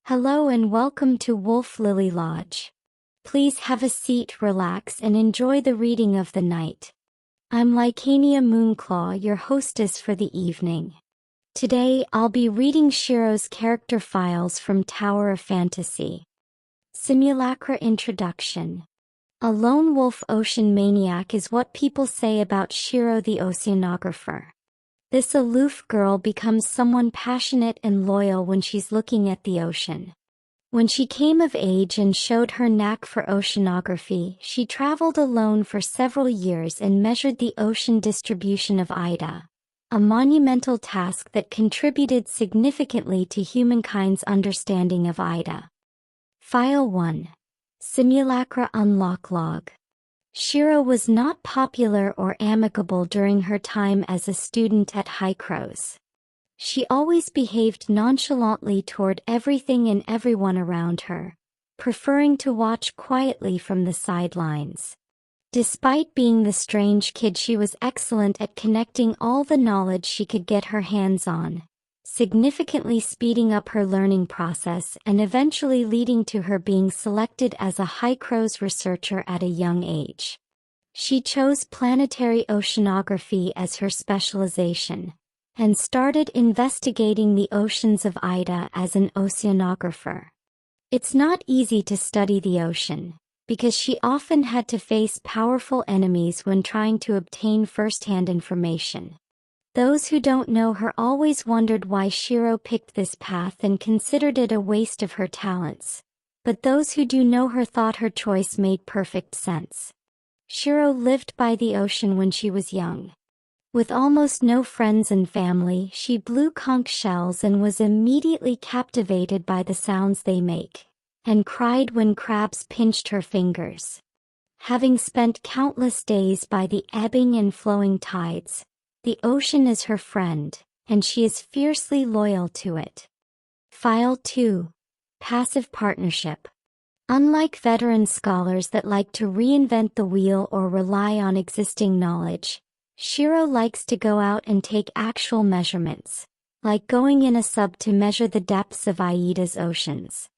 Hello and welcome to Wolf Lily Lodge. Please have a seat, relax, and enjoy the reading of the night. I'm Lycania Moonclaw, your hostess for the evening. Today, I'll be reading Shiro's character files from Tower of Fantasy. Simulacra Introduction. A lone wolf ocean maniac is what people say about Shiro the oceanographer. This aloof girl becomes someone passionate and loyal when she's looking at the ocean. When she came of age and showed her knack for oceanography, she traveled alone for several years and measured the ocean distribution of Ida, a monumental task that contributed significantly to humankind's understanding of Ida. File 1. Simulacra Unlock Log. Shiro was not popular or amicable during her time as a student at High-Crows. She always behaved nonchalantly toward everything and everyone around her, preferring to watch quietly from the sidelines. Despite being the strange kid, she was excellent at connecting all the knowledge she could get her hands on, significantly speeding up her learning process and eventually leading to her being selected as a High-Crows researcher at a young age. She chose planetary oceanography as her specialization, and started investigating the oceans of Ida as an oceanographer. It's not easy to study the ocean, because she often had to face powerful enemies when trying to obtain first-hand information. Those who don't know her always wondered why Shiro picked this path and considered it a waste of her talents, but those who do know her thought her choice made perfect sense. Shiro lived by the ocean when she was young. With almost no friends and family, she blew conch shells and was immediately captivated by the sounds they make, and cried when crabs pinched her fingers. Having spent countless days by the ebbing and flowing tides, the ocean is her friend, and she is fiercely loyal to it. File 2. Passive Partnership. Unlike veteran scholars that like to reinvent the wheel or rely on existing knowledge, Shiro likes to go out and take actual measurements, like going in a sub to measure the depths of Aida's oceans.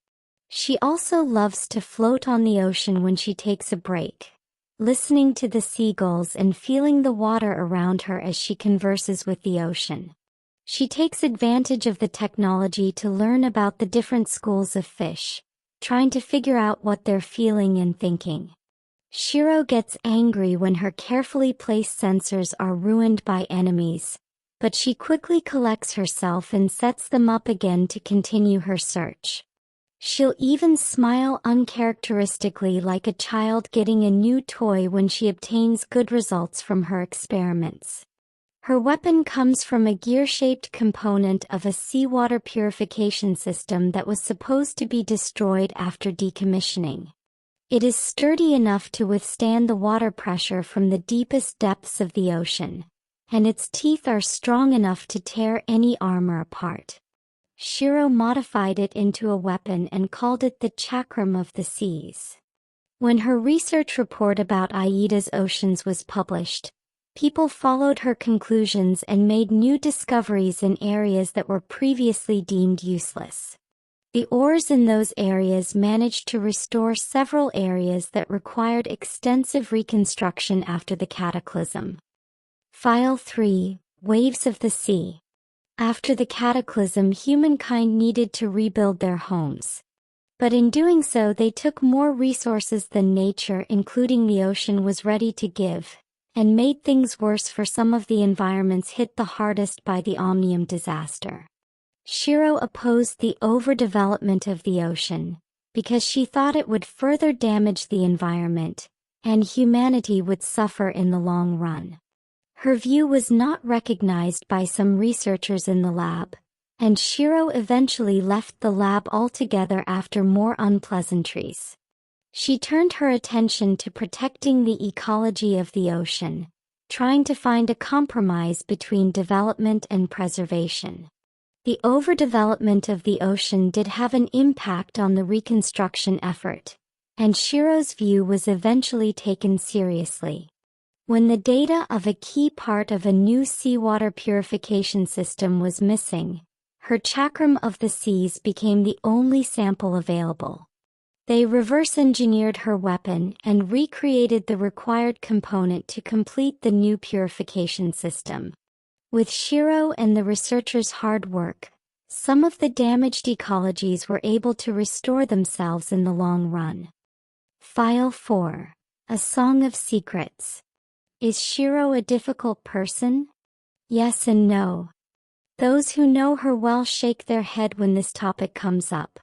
She also loves to float on the ocean when she takes a break, listening to the seagulls and feeling the water around her as she converses with the ocean. She takes advantage of the technology to learn about the different schools of fish, trying to figure out what they're feeling and thinking. Shiro gets angry when her carefully placed sensors are ruined by enemies, but she quickly collects herself and sets them up again to continue her search. She'll even smile uncharacteristically like a child getting a new toy when she obtains good results from her experiments. Her weapon comes from a gear-shaped component of a seawater purification system that was supposed to be destroyed after decommissioning. It is sturdy enough to withstand the water pressure from the deepest depths of the ocean, and its teeth are strong enough to tear any armor apart. Shiro modified it into a weapon and called it the Chakram of the Seas. When her research report about Aida's oceans was published, people followed her conclusions and made new discoveries in areas that were previously deemed useless. The ores in those areas managed to restore several areas that required extensive reconstruction after the cataclysm. File 3. Waves of the Sea. After the cataclysm, humankind needed to rebuild their homes. But in doing so, they took more resources than nature, including the ocean, was ready to give, and made things worse for some of the environments hit the hardest by the Omnium disaster. Shiro opposed the overdevelopment of the ocean, because she thought it would further damage the environment, and humanity would suffer in the long run. Her view was not recognized by some researchers in the lab, and Shiro eventually left the lab altogether after more unpleasantries. She turned her attention to protecting the ecology of the ocean, trying to find a compromise between development and preservation. The overdevelopment of the ocean did have an impact on the reconstruction effort, and Shiro's view was eventually taken seriously. When the data of a key part of a new seawater purification system was missing, her chakram of the seas became the only sample available. They reverse-engineered her weapon and recreated the required component to complete the new purification system. With Shiro and the researchers' hard work, some of the damaged ecologies were able to restore themselves in the long run. File 4. A Song of Secrets. Is Shiro a difficult person? Yes and no. Those who know her well shake their head when this topic comes up.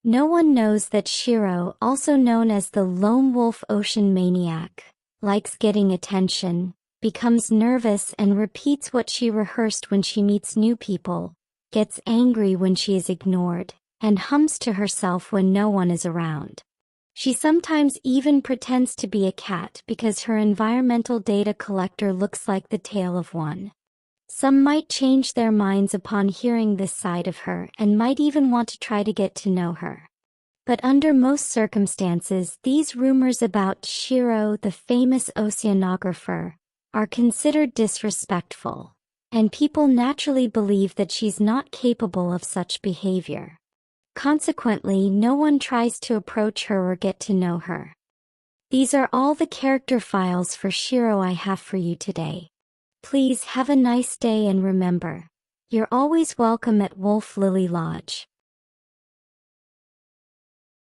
No one knows that Shiro, also known as the lone wolf ocean maniac, likes getting attention, becomes nervous and repeats what she rehearsed when she meets new people, gets angry when she is ignored, and hums to herself when no one is around. She sometimes even pretends to be a cat because her environmental data collector looks like the tail of one. Some might change their minds upon hearing this side of her and might even want to try to get to know her. But under most circumstances, these rumors about Shiro, the famous oceanographer, are considered disrespectful, and people naturally believe that she's not capable of such behavior. Consequently, no one tries to approach her or get to know her. These are all the character files for Shiro I have for you today. Please have a nice day and remember, you're always welcome at Wolf Lily Lodge.